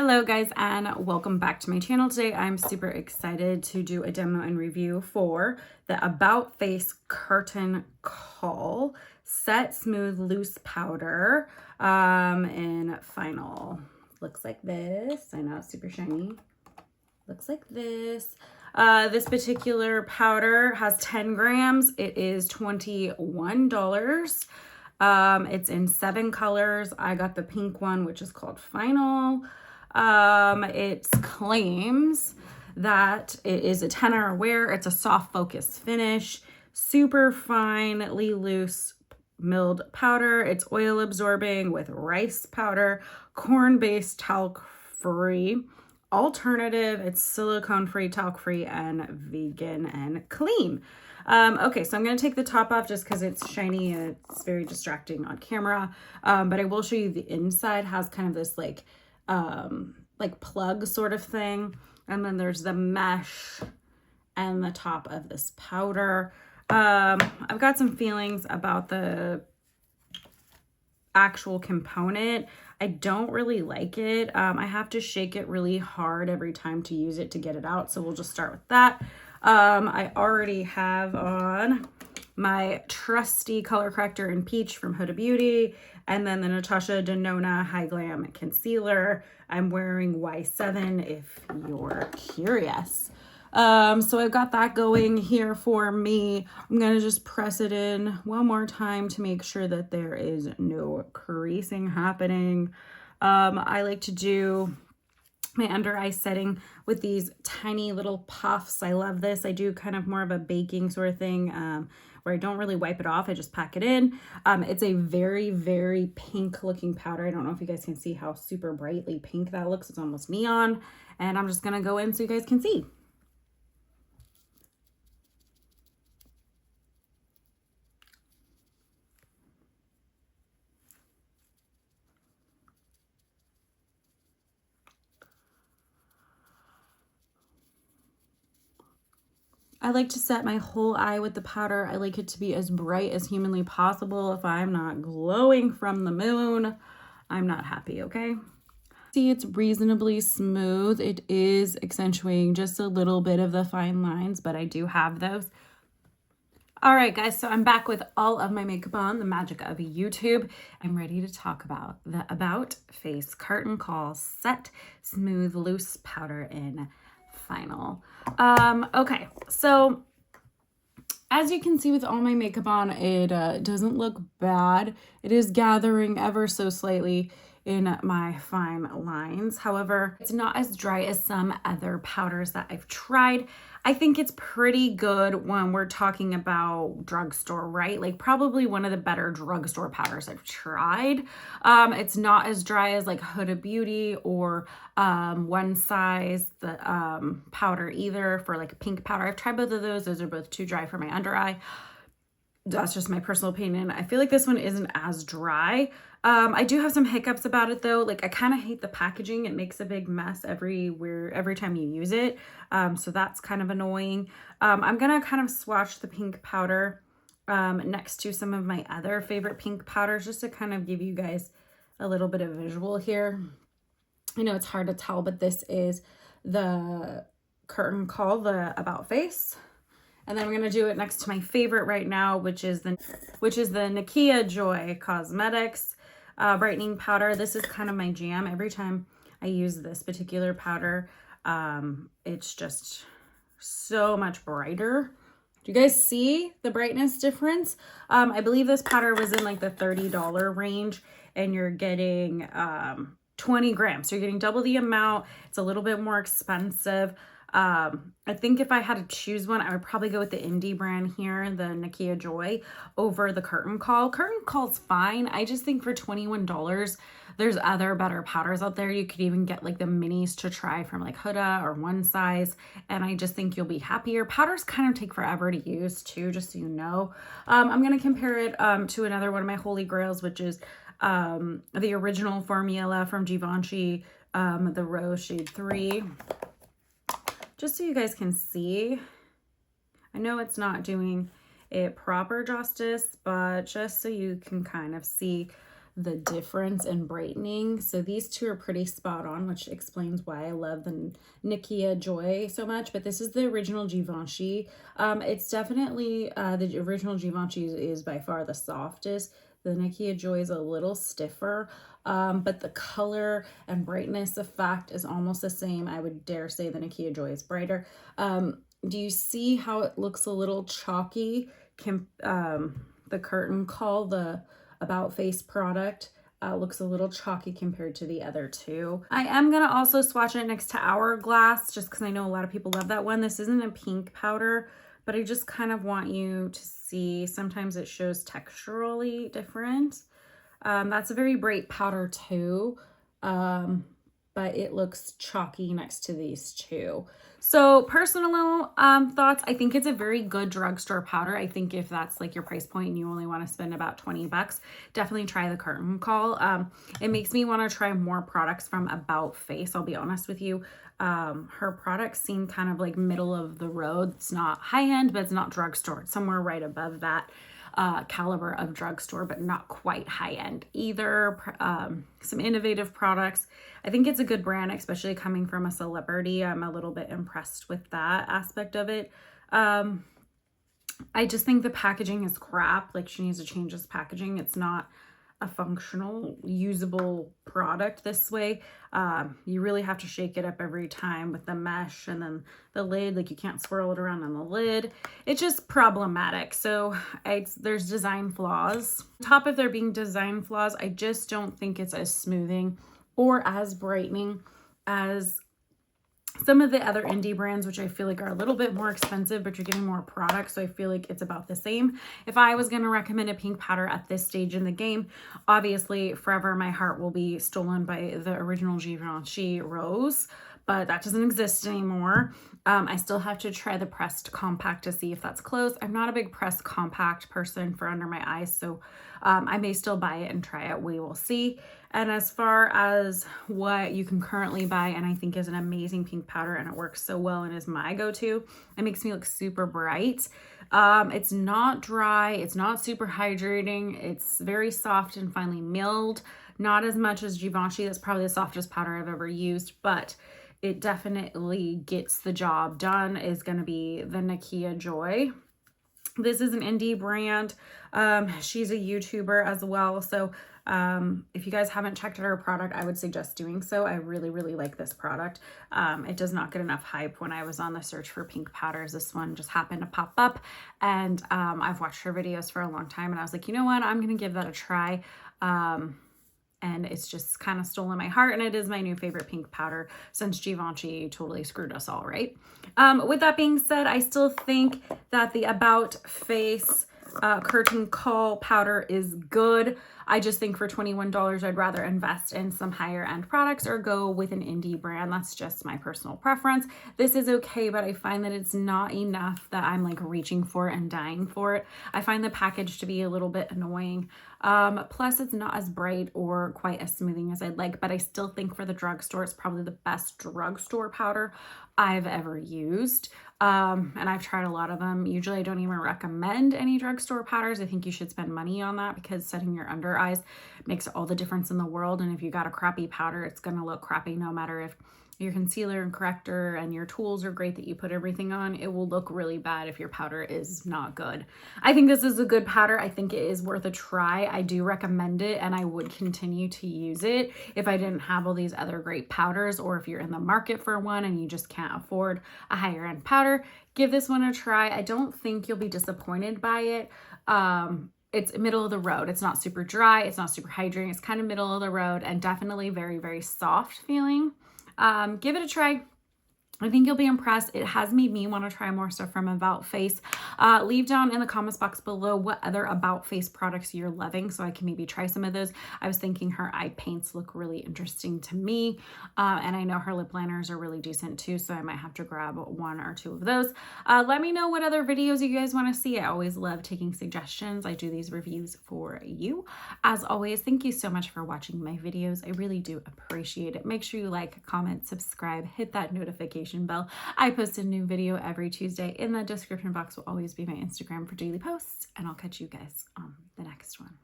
Hello guys and welcome back to my channel. Today I'm super excited to do a demo and review for the About Face Curtain Call Set Smooth Loose Powder in Final. Looks like this. I know it's super shiny. Looks like this. This particular powder has 10 grams. It is $21. It's in 7 colors. I got the pink one, which is called Final. It claims that it is a 10-hour wear. It's a soft focus finish, super finely loose milled powder. It's oil absorbing with rice powder, corn-based, talc-free alternative. It's silicone-free, talc-free, and vegan and clean. Okay, so I'm going to take the top off just because it's shiny and it's very distracting on camera. But I will show you the inside has kind of this like plug sort of thing. And then there's the mesh and the top of this powder. I've got some feelings about the actual component. I don't really like it. I have to shake it really hard every time to use it to get it out. So we'll just start with that. I already have on my trusty color corrector in Peach from Huda Beauty, and then the Natasha Denona High Glam Concealer. I'm wearing Y7 if you're curious. So I've got that going here for me. I'm going to just press it in one more time to make sure that there is no creasing happening. I like to do my under eye setting with these tiny little puffs. I love this. I do kind of more of a baking sort of thing where I don't really wipe it off. I just pack it in. It's a very, very pink looking powder. I don't know if you guys can see how super brightly pink that looks. It's almost neon. And I'm just going to go in so you guys can see. I like to set my whole eye with the powder. I like it to be as bright as humanly possible. If I'm not glowing from the moon, I'm not happy, okay? See, it's reasonably smooth. It is accentuating just a little bit of the fine lines, but I do have those. All right, guys, so I'm back with all of my makeup on, the magic of YouTube. I'm ready to talk about the About Face Curtain Call Set Smooth Loose Powder in Final. Okay, so as you can see with all my makeup on, it doesn't look bad. It is gathering ever so slightly in my fine lines. However, it's not as dry as some other powders that I've tried. I think it's pretty good when we're talking about drugstore, right? Like probably one of the better drugstore powders I've tried. It's not as dry as like Huda Beauty or One Size, the powder either for like a pink powder. I've tried both of those. Those are both too dry for my under eye. That's just my personal opinion. I feel like this one isn't as dry. I do have some hiccups about it though. Like I kind of hate the packaging. It makes a big mess every time you use it. So that's kind of annoying. I'm gonna kind of swatch the pink powder next to some of my other favorite pink powders just to kind of give you guys a little bit of visual here. I know it's hard to tell, but this is the Curtain Call, the About Face. And then I'm going to do it next to my favorite right now, which is the Nikkia Joy Cosmetics brightening powder. This is kind of my jam. Every time I use this particular powder, it's just so much brighter. Do you guys see the brightness difference? I believe this powder was in like the $30 range, and you're getting 20 grams. So you're getting double the amount. It's a little bit more expensive. I think if I had to choose one, I would probably go with the indie brand here, the Nikkia Joy, over the Curtain Call. Curtain Call's fine. I just think for $21, there's other better powders out there. You could even get like the minis to try from like Huda or One Size, and I just think you'll be happier. Powders kind of take forever to use too, just so you know. I'm going to compare it to another one of my holy grails, which is the original formula from Givenchy, the Rose Shade 3. Just so you guys can see. I know it's not doing it proper justice, but just so you can kind of see the difference in brightening. So these two are pretty spot on, which explains why I love the Nikkia Joy so much. But this is the original Givenchy. It's definitely, the original Givenchy is by far the softest. The Nikkia Joy is a little stiffer, but the color and brightness effect is almost the same. I would dare say the Nikkia Joy is brighter. Do you see how it looks a little chalky? The curtain call, the About Face product, looks a little chalky compared to the other two. I am going to also swatch it next to Hourglass just because I know a lot of people love that one. This isn't a pink powder, but I just kind of want you to see. Sometimes it shows texturally different. That's a very bright powder too, but it looks chalky next to these two. So personal thoughts, I think it's a very good drugstore powder. I think if that's like your price point and you only want to spend about 20 bucks, definitely try the curtain call. It makes me want to try more products from About Face. I'll be honest with you. Her products seem kind of like middle of the road. It's not high end, but it's not drugstore. It's somewhere right above that caliber of drugstore, but not quite high end either. Some innovative products. I think it's a good brand, especially coming from a celebrity. I'm a little bit impressed with that aspect of it. I just think the packaging is crap. Like, she needs to change this packaging. It's not a functional, usable product this way. You really have to shake it up every time with the mesh, and then the lid, like you can't swirl it around on the lid. It's just problematic. So there's design flaws. On top of there being design flaws, I just don't think it's as smoothing or as brightening as some of the other indie brands, which I feel like are a little bit more expensive, but you're getting more products. So I feel like it's about the same. If I was going to recommend a pink powder at this stage in the game, obviously forever my heart will be stolen by the original Givenchy Rose, but that doesn't exist anymore. I still have to try the pressed compact to see if that's close. I'm not a big pressed compact person for under my eyes, so I may still buy it and try it. We will see. And as far as what you can currently buy, and I think is an amazing pink powder, and it works so well and is my go-to, it makes me look super bright. It's not dry, it's not super hydrating, it's very soft and finely milled. Not as much as Givenchy. That's probably the softest powder I've ever used, but it definitely gets the job done. Is going to be the Nikkia Joy. This is an indie brand. She's a YouTuber as well. So if you guys haven't checked out her product, I would suggest doing so. I really, really like this product. It does not get enough hype. When I was on the search for pink powders, this one just happened to pop up, and I've watched her videos for a long time, and I was like, you know what? I'm going to give that a try. And it's just kind of stolen my heart, and it is my new favorite pink powder since Givenchy totally screwed us all, right? With that being said, I still think that the About Face curtain call powder is good. I just think for $21, I'd rather invest in some higher end products or go with an indie brand. That's just my personal preference. This is okay, but I find that it's not enough that I'm like reaching for it and dying for it. I find the package to be a little bit annoying. Plus it's not as bright or quite as smoothing as I'd like, but I still think for the drugstore, it's probably the best drugstore powder I've ever used. And I've tried a lot of them. Usually I don't even recommend any drugstore powders. I think you should spend money on that because setting your under eyes makes all the difference in the world. And if you got a crappy powder, it's going to look crappy no matter if your concealer and corrector and your tools are great that you put everything on. It will look really bad if your powder is not good. I think this is a good powder. I think it is worth a try. I do recommend it, and I would continue to use it if I didn't have all these other great powders, or if you're in the market for one and you just can't afford a higher end powder. Give this one a try. I don't think you'll be disappointed by it. It's middle of the road. It's not super dry. It's not super hydrating. It's kind of middle of the road, and definitely very, very soft feeling. Give it a try. I think you'll be impressed. It has made me want to try more stuff from About Face. Leave down in the comments box below what other About Face products you're loving so I can maybe try some of those. I was thinking her eye paints look really interesting to me. And I know her lip liners are really decent too, so I might have to grab one or two of those. Let me know what other videos you guys want to see. I always love taking suggestions. I do these reviews for you. As always, thank you so much for watching my videos. I really do appreciate it. Make sure you like, comment, subscribe, hit that notification bell. I post a new video every Tuesday. In the description box will always be my Instagram for daily posts, and I'll catch you guys on the next one.